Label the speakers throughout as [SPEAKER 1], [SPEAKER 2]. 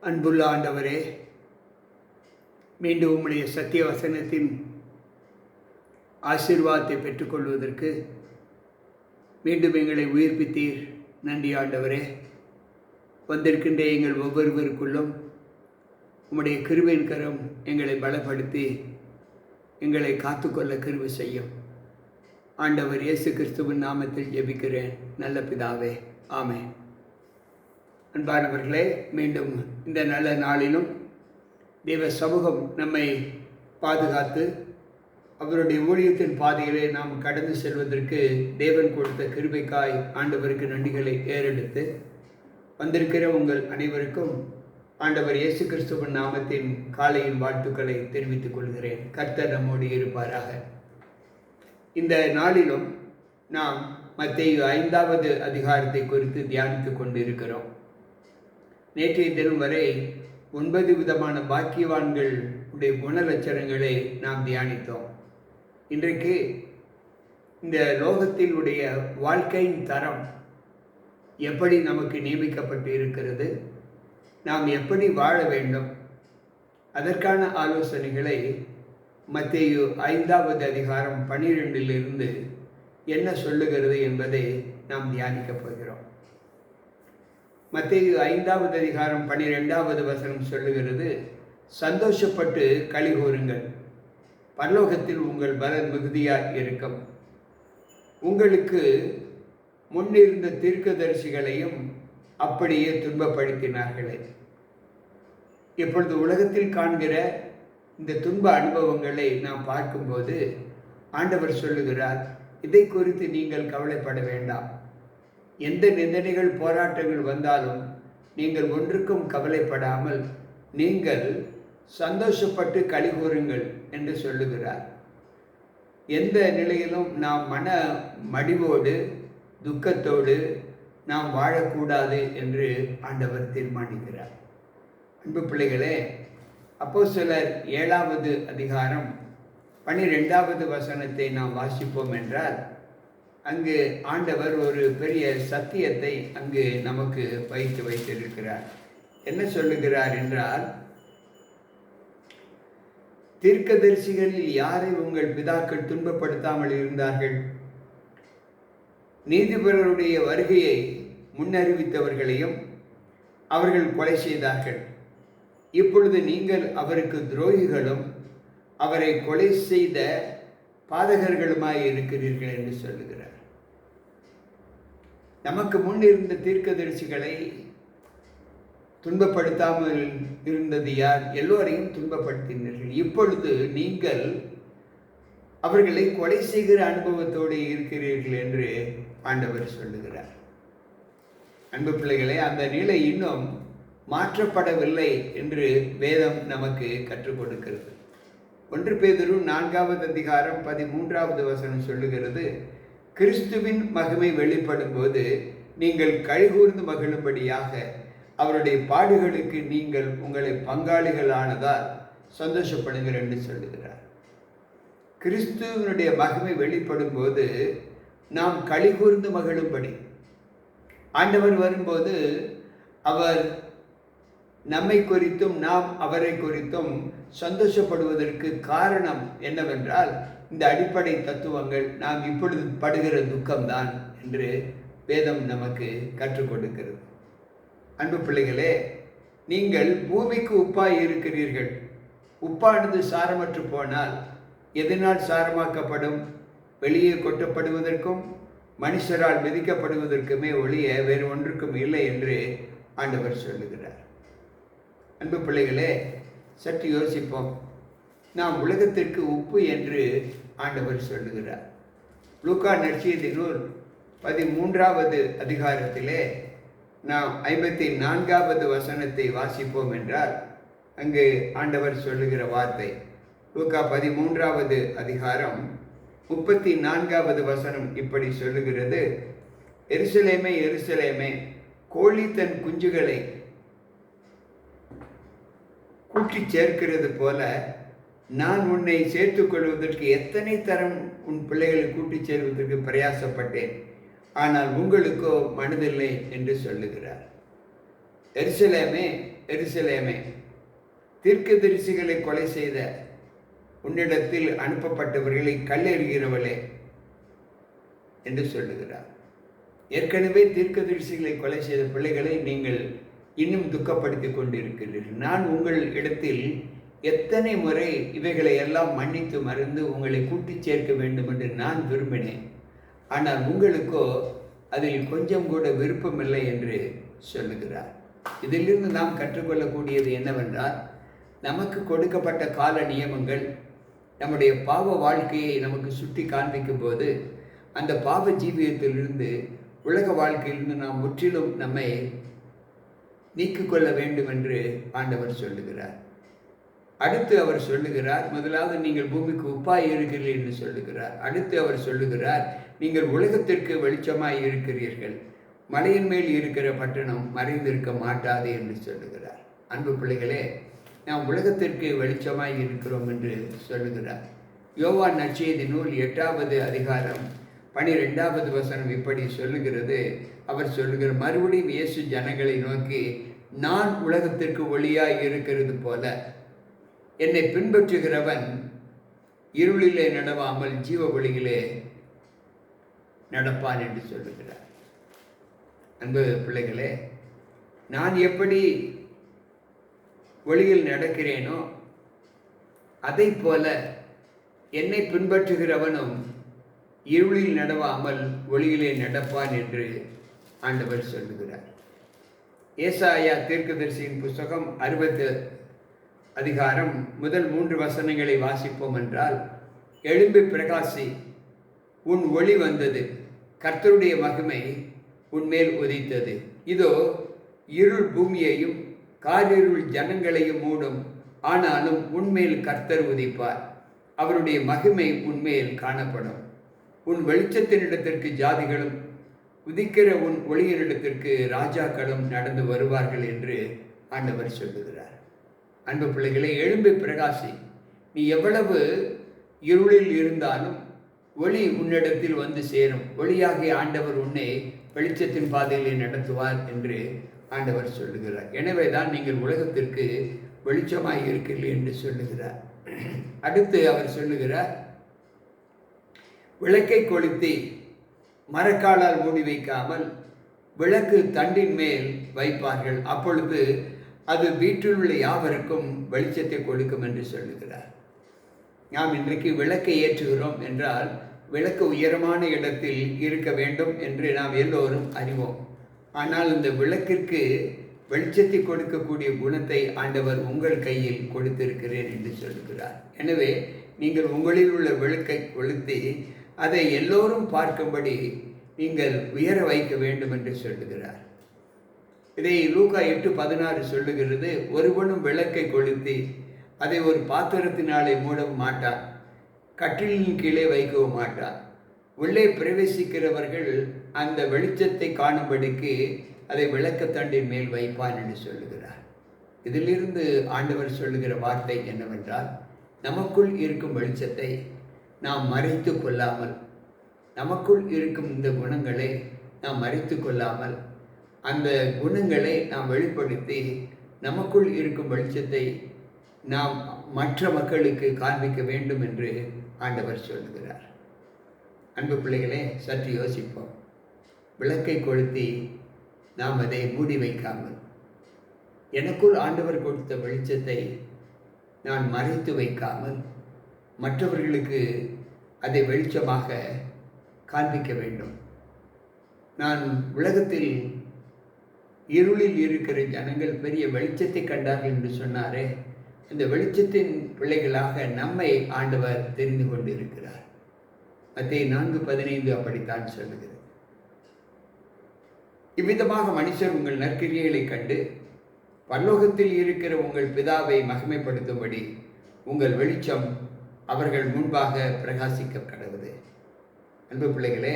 [SPEAKER 1] அன்புள்ள ஆண்டவரே, மீண்டும் உம்முடைய சத்திய வசனத்தின் ஆசீர்வாதத்தை பெற்றுக்கொள்வதற்கு மீண்டும் எங்களை உயிர்ப்பித்தீர். நன்றி ஆண்டவரே. வந்திருக்கின்ற எங்கள் ஒவ்வொருவருக்குள்ளும் உம்முடைய கிருபையின் கரம் எங்களை பலப்படுத்தி எங்களை காத்துக்கொள்ள கிருபை செய்யும். ஆண்டவர் இயேசு கிறிஸ்துவின் நாமத்தில் ஜெபிக்கிறேன் நல்ல பிதாவே, ஆமென். அன்பானவர்களே, மீண்டும் இந்த நல்ல நாளிலும் தேவ சமூகம் நம்மை பாதுகாத்து அவருடைய ஊழியத்தின் பாதையிலே நாம் கடந்து செல்வதற்கு தேவன் கொடுத்த கிருபைக்காய் ஆண்டவருக்கு நன்றிகளை ஏறெடுத்து வந்திருக்கிற உங்கள் அனைவருக்கும் ஆண்டவர் இயேசு கிறிஸ்துவின் நாமத்தின் காலையின் வாழ்த்துக்களை தெரிவித்துக் கொள்கிறேன். கர்த்தர் நம்மோடு இருப்பாராக. இந்த நாளிலும் நாம் மத்தேயு 5வது அதிகாரத்தை குறித்து தியானித்துக் கொண்டிருக்கிறோம். நேற்றைய தினம் வரை 9 விதமான பாக்கியவான்கள் உடைய குணலட்சணங்களை நாம் தியானித்தோம். இன்றைக்கு இந்த லோகத்தினுடைய வாழ்க்கையின் தரம் எப்படி நமக்கு நியமிக்கப்பட்டு இருக்கிறது, நாம் எப்படி வாழ வேண்டும், அதற்கான ஆலோசனைகளை மத்தேயு 5வது அதிகாரம் 12 என்ன சொல்லுகிறது என்பதை நாம் தியானிக்கப் போகிறோம். மத்தேயு 5வது அதிகாரம் 12வது வசனம் சொல்லுகிறது, சந்தோஷப்பட்டு களி கூறுங்கள், பரலோகத்தில் உங்கள் பலன் மிகுதியாய் இருக்கும். உங்களுக்கு முன்னிருந்த தீர்க்கதரிசிகளையும் அப்படியே துன்பப்படுத்தினார்களே. இப்பொழுது உலகத்தில் காண்கிற இந்த துன்ப அனுபவங்களை நாம் பார்க்கும்போது ஆண்டவர் சொல்லுகிறார், இதை குறித்து நீங்கள் கவலைப்பட வேண்டாம். எந்த நிந்தனைகள் போராட்டங்கள் வந்தாலும் நீங்கள் ஒன்றுக்கும் கவலைப்படாமல் நீங்கள் சந்தோஷப்பட்டு களி கூறுங்கள் என்று சொல்லுகிறார். எந்த நிலையிலும் நாம் மன மடிவோடு துக்கத்தோடு நாம் வாழக்கூடாது என்று ஆண்டவர் தீர்மானிக்கிறார். அன்பு பிள்ளைகளே, அப்போஸ்தலர் 7வது அதிகாரம் 12வது வசனத்தை நாம் வாசிப்போம் என்றால் அங்கு ஆண்டவர் ஒரு பெரிய சத்தியத்தை அங்கு நமக்கு வைத்திருக்கிறார். என்ன சொல்லுகிறார் என்றால், தீர்க்கதரிசிகளில் யாரை உங்கள் பிதாக்கள் துன்பப்படுத்தாமல் இருந்தார்கள்? நீதிபதிகளுடைய வருகையை முன்னறிவித்தவர்களையும் அவர்கள் கொலை செய்தார்கள். இப்பொழுது நீங்கள் அவருக்கு துரோகிகளும் அவரை கொலை செய்த பாதகர்களுமாய் இருக்கிறீர்கள் என்று சொல்லுகிறார். நமக்கு முன் இருந்த தீர்க்கதரிசிகளை துன்பப்படுத்தாமல் இருந்தது யார்? எல்லோரையும் துன்பப்படுத்தினீர்கள். இப்பொழுது நீங்கள் அவர்களை கொலை செய்கிற அனுபவத்தோடு இருக்கிறீர்கள் என்று ஆண்டவர் சொல்லுகிறார். அன்பு பிள்ளைகளே, அந்த நிலை இன்னும் மாற்றப்படவில்லை என்று வேதம் நமக்கு கற்றுக் கொடுக்கிறது. 1 பேதுரு 4வது அதிகாரம் 13வது வசனம் சொல்லுகிறது, கிறிஸ்துவின் மகிமை வெளிப்படும் போது நீங்கள் கைகூர்ந்து மகிழும்படியாக அவருடைய பாடுகளுக்கு நீங்கள் உங்களை பங்காளிகளானதால் சந்தோஷப்படுங்கள் என்று சொல்லுகிறார். கிறிஸ்துவனுடைய மகிமை வெளிப்படும் போது நாம் களிகூர்ந்து மகிழும்படி, ஆண்டவர் வரும்போது அவர் நம்மை குறித்தும் நாம் அவரை குறித்தும் சந்தோஷப்படுவதற்கு காரணம் என்னவென்றால் இந்த அடிப்படை தத்துவங்கள் நாம் இப்பொழுது படுகிற துக்கம்தான் என்று வேதம் நமக்கு கற்றுக் கொடுக்கிறது. அன்பு பிள்ளைகளே, நீங்கள் பூமிக்கு உப்பாய் இருக்கிறீர்கள். உப்பானது சாரமற்று போனால் எதனால் சாரமாக்கப்படும்? வெளியே கொட்டப்படுவதற்கும் மனுஷரால் மிதிக்கப்படுவதற்குமே ஒழிய வேறு ஒன்றுக்கும் இல்லை என்று ஆண்டவர் சொல்லுகிறார். அன்பு பிள்ளைகளே, சற்று யோசிப்போம். நாம் உலகத்திற்கு உப்பு என்று ஆண்டவர் சொல்லுகிறார். லூக்கா நற்செய்தி நூல் 13வது அதிகாரத்திலே நாம் 54வது வசனத்தை வாசிப்போம் என்றால் அங்கு ஆண்டவர் சொல்லுகிற வார்த்தை, லூக்கா 13வது அதிகாரம் 34வது வசனம் இப்படி சொல்லுகிறது, எருசலேமே எருசலேமே, கோழி தன் குஞ்சுகளை கூட்டி சேர்க்கிறது போல நான் உன்னை சேர்த்துக் கொள்வதற்கு எத்தனை தரம் உன் பிள்ளைகளை கூட்டி சேர்வதற்கு பிரயாசப்பட்டேன், ஆனால் உங்களுக்கோ மனதில்லை என்று சொல்லுகிறார். எருசலேமே, எருசலேமே, தீர்க்கதரிசிகளை கொலை செய்த உன்னிடத்தில் அனுப்பப்பட்டவர்களை கல்லெறிகிறவளே என்று சொல்லுகிறார். ஏற்கனவே தீர்க்கதரிசிகளை கொலை செய்த பிள்ளைகளை நீங்கள் இன்னும் துக்கப்படுத்திக் கொண்டிருக்கிறீர்கள். நான் உங்கள் இடத்தில் எத்தனை முறை இவைகளை எல்லாம் மன்னித்து மறந்து உங்களை கூட்டி சேர்க்க வேண்டும் என்று நான் விரும்பினேன். ஆனால் உங்களுக்கோ அதில் கொஞ்சம் கூட விருப்பமில்லை என்று சொல்லுகிறார். இதிலிருந்து நாம் கற்றுக்கொள்ளக்கூடியது என்னவென்றால், நமக்கு கொடுக்கப்பட்ட கால நியமங்கள் நம்முடைய பாவ வாழ்க்கையை நமக்கு சுட்டி காண்பிக்கும் போது அந்த பாவ ஜீவியத்திலிருந்து, உலக வாழ்க்கையிலிருந்து நாம் முற்றிலும் நம்மை நீக்கிக்கொள்ள வேண்டும் என்று ஆண்டவர் சொல்லுகிறார். அடுத்து அவர் சொல்லுகிறார், முதலாவது நீங்கள் பூமிக்கு உப்பாய் இருக்கிறீர்கள் என்று சொல்லுகிறார். அடுத்து அவர் சொல்லுகிறார், நீங்கள் உலகத்திற்கு வெளிச்சமாய் இருக்கிறீர்கள், மலையின் மேல் இருக்கிற பட்டணம் மறைந்திருக்க மாட்டாது என்று சொல்லுகிறார். அன்பு பிள்ளைகளே, நாம் உலகத்திற்கு வெளிச்சமாய் இருக்கிறோம் என்று சொல்லுகிறார். யோவான் நற்செய்தி நூல் 8வது அதிகாரம் 12வது வசனம் இப்படி சொல்லுகிறது. அவர் சொல்லுகிற, மறுபடியும் இயேசு ஜனங்களை நோக்கி, நான் உலகத்திற்கு ஒளியாய் இருக்கிறது போல என்னை பின்பற்றுகிறவன் இருளிலே நடவாமல் ஜீவ ஒளியிலே நடப்பான் என்று சொல்லுகிறார். அன்பு பிள்ளைகளே, நான் எப்படி ஒளியில் நடக்கிறேனோ அதை போல என்னை பின்பற்றுகிறவனும் இருளில் நடவாமல் ஒளியிலே நடப்பான் என்று ஆண்டவர் சொல்லுகிறார். ஏசாயா தீர்க்கதரிசியின் புஸ்தகம் 60 அதிகாரம் முதல் 3 வசனங்களை வாசிப்போம் என்றால், எழும்பி பிரகாசி, உன் ஒளி வந்தது, கர்த்தருடைய மகிமை உன்மேல் உதித்தது. இதோ இருள் பூமியையும் காரிருள் ஜனங்களையும் மூடும், ஆனாலும் உன்மேல் கர்த்தர் உதிப்பார், அவருடைய மகிமை உன்மேல் காணப்படும். உன் வெளிச்சத்தினிடத்திற்கு ஜாதிகளும் உதிக்கிற உன் ஒளியினிடத்திற்கு ராஜாக்களும் நடந்து வருவார்கள் என்று ஆண்டவர் சொல்லுகிறார். அன்பு பிள்ளைகளை, எழும்பி பிரகாசி. நீ எவ்வளவு இருளில் இருந்தாலும் ஒளி உன்னிடத்தில் வந்து சேரும். ஒளியாகிய ஆண்டவர் உன்னை வெளிச்சத்தின் பாதையிலே நடத்துவார் என்று ஆண்டவர் சொல்லுகிறார். எனவே தான் நீங்கள் உலகத்திற்கு வெளிச்சமாய் இருக்கிறீர்கள் என்று சொல்லுகிறார். அடுத்து அவர் சொல்லுகிறார், விளக்கை கொளுத்தி மரக்காலால் மூடி வைக்காமல் விளக்கு தண்டின் மேல் வைப்பார்கள், அப்பொழுது அது வீட்டில் உள்ள யாவருக்கும் வெளிச்சத்தை கொடுக்கும் என்று சொல்லுகிறார். நாம் இன்றைக்கு விளக்கை ஏற்றுகிறோம் என்றால் விளக்கு உயரமான இடத்தில் இருக்க வேண்டும் என்று நாம் எல்லோரும் அறிவோம். ஆனால் இந்த விளக்கிற்கு வெளிச்சத்தை கொடுக்கக்கூடிய குணத்தை ஆண்டவர் உங்கள் கையில் கொடுத்திருக்கிறேன் என்று சொல்லுகிறார். எனவே நீங்கள் உங்களில் உள்ள விளக்கை கொளுத்தி அதை எல்லோரும் பார்க்கும்படி நீங்கள் உயர வைக்க வேண்டும் என்று சொல்லுகிறார். இதை லூக்கா 8:16 சொல்லுகிறது, ஒருவனும் விளக்கை கொளுத்தி அதை ஒரு பாத்திரத்தினாலே மூடவும் மாட்டான், கட்டிலின் கீழே வைக்கவும் மாட்டான். உள்ளே பிரவேசிக்கிறவர்கள் அந்த வெளிச்சத்தை காணும்படிக்கு அதை விளக்கத்தண்டின் மேல் வைப்பான் என்று சொல்லுகிறார். இதிலிருந்து ஆண்டவர் சொல்லுகிற வார்த்தை என்னவென்றால், நமக்குள் இருக்கும் வெளிச்சத்தை நாம் மறைத்து கொள்ளாமல், நமக்குள் இருக்கும் இந்த குணங்களை நாம் மறைத்து கொள்ளாமல், அந்த குணங்களை நாம் வெளிப்படுத்தி நமக்குள் இருக்கும் வெளிச்சத்தை நாம் மற்ற மக்களுக்கு காண்பிக்க வேண்டும் என்று ஆண்டவர் சொல்லுகிறார். அன்பு பிள்ளைகளே, சற்று யோசிப்போம். விளக்கை கொளுத்தி நாம் அதை மூடி வைக்காமல், எனக்குள் ஆண்டவர் கொடுத்த வெளிச்சத்தை நான் மறைத்து வைக்காமல் மற்றவர்களுக்கு அதை வெளிச்சமாக காண்பிக்க வேண்டும். நான் உலகத்தில் இருளில் இருக்கிற ஜனங்கள் பெரிய வெளிச்சத்தை கண்டார்கள் என்று சொன்னாரே, இந்த வெளிச்சத்தின் பிள்ளைகளாக நம்மை ஆண்டவர் தெரிந்து கொண்டு இருக்கிறார். மத்தேயு 4:15 அப்படித்தான் சொல்லுகிறது. இவ்விதமாக மனுஷர் உங்கள் நற்கிரியைகளை கண்டு பரலோகத்தில் இருக்கிற உங்கள் பிதாவை மகிமைப்படுத்தும்படி உங்கள் வெளிச்சம் அவர்கள் முன்பாக பிரகாசிக்க கடவுது. அன்பு பிள்ளைகளே,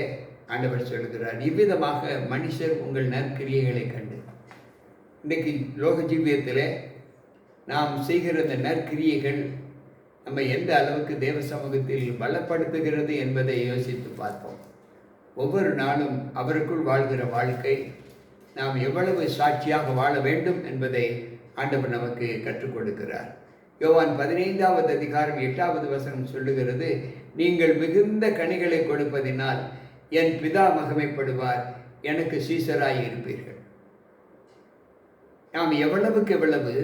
[SPEAKER 1] ஆண்டவர் சொல்லுகிறார், இவ்விதமாக மனுஷர் உங்கள் நற்கிரியைகளை கண்டு. இன்றைக்கு லோக ஜீவியத்தில் நாம் செய்கிற இந்த நற்கிரியைகள் நம்ம எந்த அளவுக்கு தேவ சமூகத்தில் பலப்படுத்துகிறது என்பதை யோசித்து பார்ப்போம். ஒவ்வொரு நாளும் அவருக்குள் வாழ்கிற வாழ்க்கை நாம் எவ்வளவு சாட்சியாக வாழ வேண்டும் என்பதை ஆண்டவர் நமக்கு கற்றுக் கொடுக்கிறார். யோவான் 15வது அதிகாரம் 8வது வசனம் சொல்லுகிறது, நீங்கள் மிகுந்த கனிகளை கொடுப்பதினால் என் பிதா மகிமைப்படுவார், எனக்கு சீசராய் இருப்பீர்கள். நாம் எவ்வளவுக்கு எவ்வளவு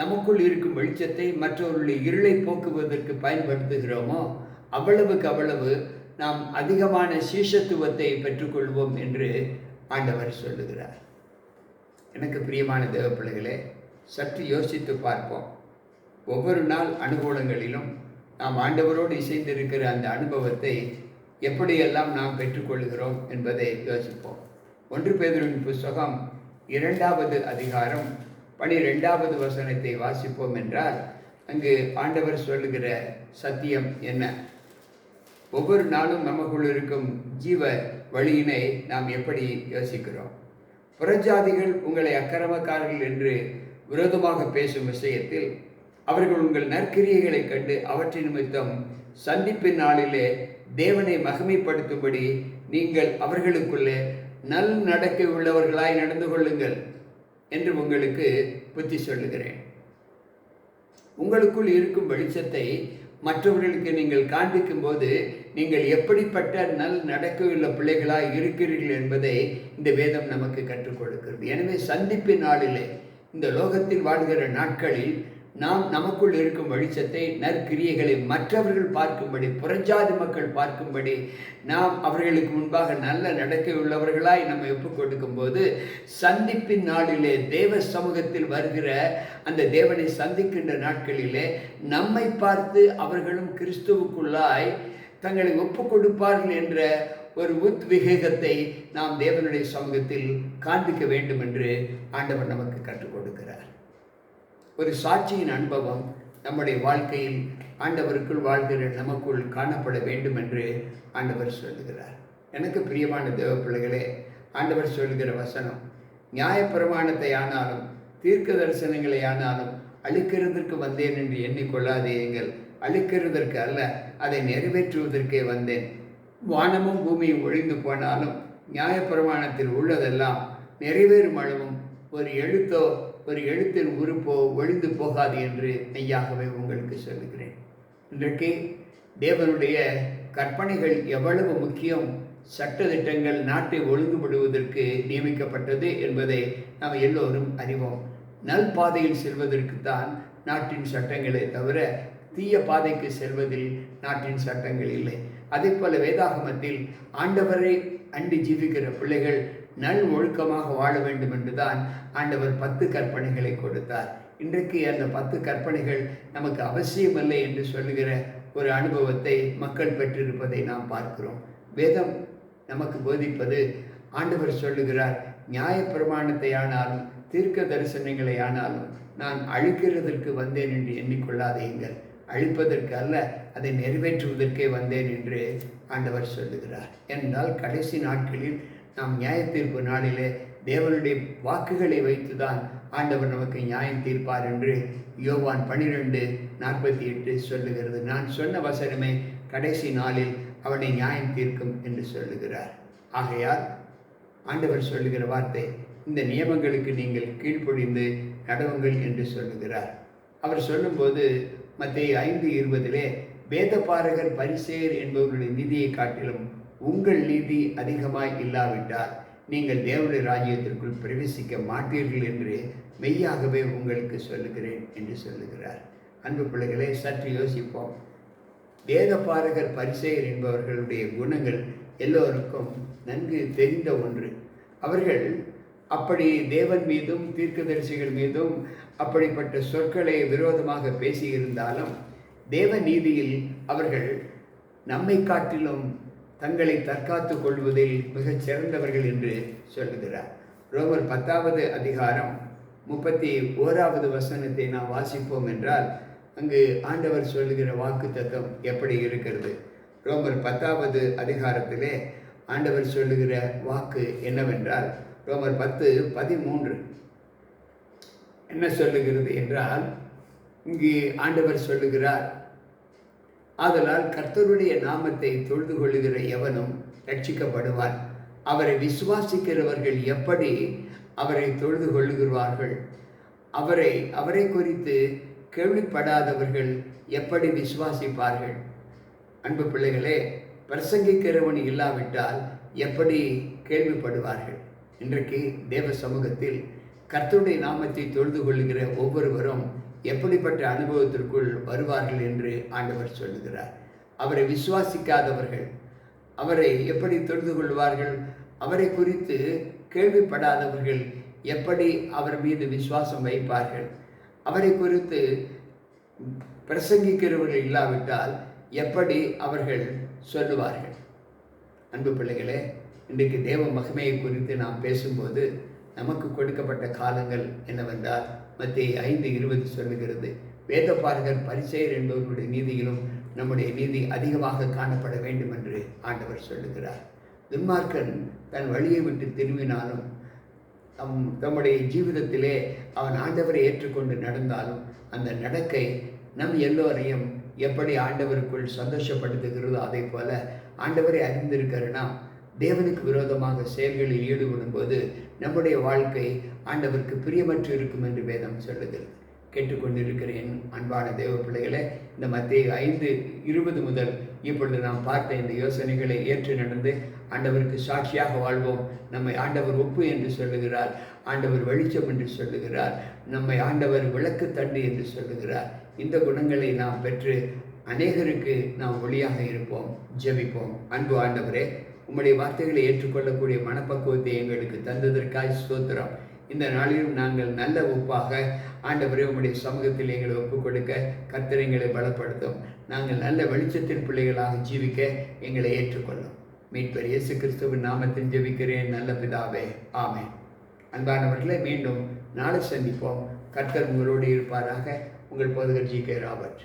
[SPEAKER 1] நமக்குள் இருக்கும் வெளிச்சத்தை மற்றவர்களுடைய இருளை போக்குவதற்கு பயன்படுத்துகிறோமோ அவ்வளவுக்கு அவ்வளவு நாம் அதிகமான சீஷத்துவத்தை பெற்றுக்கொள்வோம் என்று ஆண்டவர் சொல்லுகிறார். எனக்கு பிரியமான தேவ பிள்ளைகளே, சற்று யோசித்து பார்ப்போம். ஒவ்வொரு நாள் அனுகூலங்களிலும் நாம் ஆண்டவரோடு இசைந்திருக்கிற அந்த அனுபவத்தை எப்படியெல்லாம் நாம் பெற்றுக்கொள்கிறோம் என்பதை யோசிப்போம். 1 பேதுருவின் புஸ்தகம் 2வது அதிகாரம் 12வது வசனத்தை வாசிப்போம் என்றால் அங்கு ஆண்டவர் சொல்லுகிற சத்தியம் என்ன? ஒவ்வொரு நாளும் நமக்குள் இருக்கும் ஜீவ வழியினை நாம் எப்படி யோசிக்கிறோம்? புறஜாதிகள் உங்களை அக்கிரமக்காரர்கள் என்று விரோதமாக பேசும் விஷயத்தில் அவர்கள் உங்கள் நற்கிரியைகளை கண்டு அவற்றின் நிமித்தம் சந்திப்பின் நாளிலே தேவனை மகிமைப்படுத்தும்படி நீங்கள் அவர்களுக்குள்ளே நல் நடக்கை உள்ளவர்களாய் நடந்து கொள்ளுங்கள் என்று உங்களுக்கு புத்தி சொல்லுகிறேன். உங்களுக்குள் இருக்கும் வெளிச்சத்தை மற்றவர்களுக்கு நீங்கள் காண்பிக்கும் போது நீங்கள் எப்படிப்பட்ட நல் நடக்கையுள்ள பிள்ளைகளாய் இருக்கிறீர்கள் என்பதை இந்த வேதம் நமக்கு கற்றுக் கொடுக்கிறது. எனவே சந்திப்பின் நாளிலே, இந்த லோகத்தில் வாழ்கிற நாட்களில் நாம் நமக்குள் இருக்கும் வெளிச்சத்தை, நற்கிரியைகளை மற்றவர்கள் பார்க்கும்படி, புறஜாதி மக்கள் பார்க்கும்படி நாம் அவர்களுக்கு முன்பாக நல்ல நடக்கை உள்ளவர்களாய் நம்ம ஒப்புக் கொடுக்கும் போது சந்திப்பின் நாளிலே, தேவ சமூகத்தில் வருகிற அந்த தேவனை சந்திக்கின்ற நாட்களிலே நம்மை பார்த்து அவர்களும் கிறிஸ்துவுக்குள்ளாய் தங்களை ஒப்புக் கொடுப்பார்கள் என்ற ஒரு உத்வேகத்தை நாம் தேவனுடைய சமூகத்தில் காண்பிக்க வேண்டும் என்று ஆண்டவர் நமக்கு கற்றுக் கொடுக்கிறார். ஒரு சாட்சியின் அனுபவம் நம்முடைய வாழ்க்கையில் ஆண்டவருக்குள் வாழ்கிற நமக்குள் காணப்பட வேண்டும் என்று ஆண்டவர் சொல்லுகிறார். எனக்கு பிரியமான தேவ பிள்ளைகளே, ஆண்டவர் சொல்லுகிற வசனம், நியாயப்பிரமாணத்தை ஆனாலும் தீர்க்க தரிசனங்களை ஆனாலும் அழிக்கிறதற்கு வந்தேன் என்று எண்ணிக்கொள்ளாதேயுங்கள், அழிக்கிறதற்கு அல்ல, அதை நிறைவேற்றுவதற்கே வந்தேன். வானமும் பூமியும் ஒழிந்து போனாலும் நியாயப்பிரமாணத்தில் உள்ளதெல்லாம் நிறைவேறும் அளவும் ஒரு எழுத்தின் உறுப்போ ஒழிந்து போகாது என்று மெய்யாகவே உங்களுக்கு சொல்லுகிறேன். இன்றைக்கு தேவனுடைய கற்பனைகள் எவ்வளவு முக்கியம், சட்டதிட்டங்கள் நாட்டை ஒழுங்குபடுவதற்கு நியமிக்கப்பட்டது என்பதை நாம் எல்லோரும் அறிவோம். நல் பாதையில் செல்வதற்குத்தான் நாட்டின் சட்டங்களே தவிர தீய பாதைக்கு செல்வதில் நாட்டின் சட்டங்கள் இல்லை. அதே போல வேதாகமத்தில் ஆண்டவரை அண்டி ஜீவிக்கிற பிள்ளைகள் நல் ஒழுக்கமாக வாழ வேண்டும் என்றுதான் ஆண்டவர் 10 கற்பனைகளை கொடுத்தார். இன்றைக்கு அந்த 10 கற்பனைகள் நமக்கு அவசியமில்லை என்று சொல்லுகிற ஒரு அனுபவத்தை மக்கள் பெற்றிருப்பதை நாம் பார்க்கிறோம். வேதம் நமக்கு போதிப்பது, ஆண்டவர் சொல்லுகிறார், நியாயப்பிரமாணத்தை ஆனாலும் தீர்க்க தரிசனங்களை ஆனாலும் நான் அழிக்கிறதற்கு வந்தேன் என்று எண்ணிக்கொள்ளாதீங்கள், அழிப்பதற்கு அல்ல, அதை நிறைவேற்றுவதற்கே வந்தேன் என்று ஆண்டவர் சொல்லுகிறார். என்றால் கடைசி நாட்களில் நாம் நியாய தீர்ப்பு நாளிலே தேவனுடைய வாக்குகளை வைத்துதான் ஆண்டவர் நமக்கு நியாயம் தீர்ப்பார் என்று யோவான் 12:48 சொல்லுகிறது. நான் சொன்ன வசனமே கடைசி நாளில் அவனை நியாயம் தீர்க்கும் என்று சொல்லுகிறார். ஆகையால் ஆண்டவர் சொல்லுகிற வார்த்தை, இந்த நியமங்களுக்கு நீங்கள் கீழ்ப்படிந்து நடவுங்கள் என்று சொல்லுகிறார். அவர் சொல்லும்போது மத்தேயு 5:20 வேதபாரகர் பரிசேயர் என்பவர்களுடைய நீதியை காட்டிலும் உங்கள் நீதி அதிகமாய் இல்லாவிட்டால் நீங்கள் தேவனுடைய ராஜ்யத்திற்குள் பிரவேசிக்க மாட்டீர்கள் என்று மெய்யாகவே உங்களுக்கு சொல்லுகிறேன் என்று சொல்லுகிறார். அன்பு பிள்ளைகளை, சற்று யோசிப்போம். வேதபாரகர் பரிசேயர் என்பவர்களுடைய குணங்கள் எல்லோருக்கும் நன்கு தெரிந்த ஒன்று. அவர்கள் அப்படி தேவன் மீதும் தீர்க்கதரிசிகள் மீதும் அப்படிப்பட்ட சொற்களை விரோதமாக பேசியிருந்தாலும் தேவ நீதியில் அவர்கள் நம்மை காட்டிலும் தங்களை தற்காத்து கொள்வதில் மிகச் சிறந்தவர்கள் என்று சொல்லுகிறார். ரோமர் 10வது அதிகாரம் 31வது வசனத்தை நாம் வாசிப்போம் என்றால் அங்கு ஆண்டவர் சொல்லுகிற வாக்கு தத்துவம் எப்படி இருக்கிறது? ரோமர் 10வது அதிகாரத்திலே ஆண்டவர் சொல்லுகிற வாக்கு என்னவென்றால், ரோமர் 10:13 என்ன சொல்லுகிறது என்றால், இங்கு ஆண்டவர் சொல்லுகிறார், ஆதலால் கர்த்தருடைய நாமத்தை தொழுது கொள்ளுகிற எவனும் ரட்சிக்கப்படுவான், அவரை விசுவாசிக்கிறவர்கள் எப்படி அவரை தொழுது கொள்ளுகிறார்கள், அவரை குறித்து கேள்விப்படாதவர்கள் எப்படி விசுவாசிப்பார்கள்? அன்பு பிள்ளைகளே, பிரசங்கிக்கிறவன் இல்லாவிட்டால் எப்படி கேள்விப்படுவார்கள்? இன்றைக்கு தேவ சமூகத்தில் கர்த்தருடைய நாமத்தை தொழுது கொள்ளுகிற ஒவ்வொருவரும் எப்படிப்பட்ட அனுபவத்திற்குள் வருவார்கள் என்று ஆண்டவர் சொல்லுகிறார். அவரை விசுவாசிக்காதவர்கள் அவரை எப்படி தொழுது கொள்வார்கள்? அவரை குறித்து கேள்விப்படாதவர்கள் எப்படி அவர் மீது விசுவாசம் வைப்பார்கள்? அவரை குறித்து பிரசங்கிக்கிறவர்கள் இல்லாவிட்டால் எப்படி அவர்கள் சொல்லுவார்கள்? அன்பு பிள்ளைகளே, இன்றைக்கு தேவ மகிமையை குறித்து நாம் பேசும்போது நமக்கு கொடுக்கப்பட்ட காலங்கள் என்னவென்றால் மத்தேயு 5:20 சொல்லுகிறது, வேதபாரகர் பரிசேயர் என்பவர்களுடைய நீதியிலும் நம்முடைய நீதி அதிகமாக காணப்பட வேண்டும் என்று ஆண்டவர் சொல்லுகிறார். துன்மார்க்கன் தன் வழியை விட்டு திரும்பினாலும் தம்முடைய ஜீவிதத்திலே அவன் ஆண்டவரை ஏற்றுக்கொண்டு நடந்தாலும் அந்த நடக்கை நம் எல்லோரையும் எப்படி ஆண்டவருக்குள் சந்தோஷப்படுத்துகிறதோ அதே போல ஆண்டவரை அறிந்திருக்கிற நாம் தேவனுக்கு விரோதமாக செயல்களில் ஈடுபடும் போது நம்முடைய வாழ்க்கை ஆண்டவருக்கு பிரியமற்று இருக்கும் என்று வேதம் சொல்லுகிறது. கேட்டுக்கொண்டிருக்கிற என் அன்பான தேவ பிள்ளைகளே, இந்த மத்தேயு 5:20 முதல் இப்பொழுது நாம் பார்த்த இந்த யோசனைகளை ஏற்று நடந்து ஆண்டவருக்கு சாட்சியாக வாழ்வோம். நம்மை ஆண்டவர் உப்பு என்று சொல்லுகிறார், ஆண்டவர் வெளிச்சம் என்று சொல்லுகிறார், நம்மை ஆண்டவர் விளக்கு தண்டு என்று சொல்லுகிறார். இந்த குணங்களை நாம் பெற்று அநேகருக்கு நாம் ஒளியாக இருப்போம். ஜெபிப்போம். அன்பு ஆண்டவரே, உம்முடைய வார்த்தைகளை ஏற்றுக்கொள்ளக்கூடிய மனப்பக்குவத்தை எங்களுக்கு தந்ததற்காய் ஸ்தோத்திரம். இந்த நாளிலும் நாங்கள் நல்ல உப்பாக ஆண்டவரே உம்முடைய சமூகத்தில் எங்களை ஒப்புக் கொடுக்க கர்த்தர் எங்களை பலப்படுத்தும். நாங்கள் நல்ல வெளிச்சத்தின் பிள்ளைகளாக ஜீவிக்க எங்களை ஏற்றுக்கொள்ளும். மீட்பர் இயேசு கிறிஸ்துவின் நாமத்தில் ஜெபிக்கிறேன் நல்ல பிதாவே, ஆமென். அன்பானவர்களை, மீண்டும் நாளை சந்திப்போம். கர்த்தர் உங்களோடு இருப்பாராக. உங்கள் போதகர் ஜி.கே. ராபர்ட்.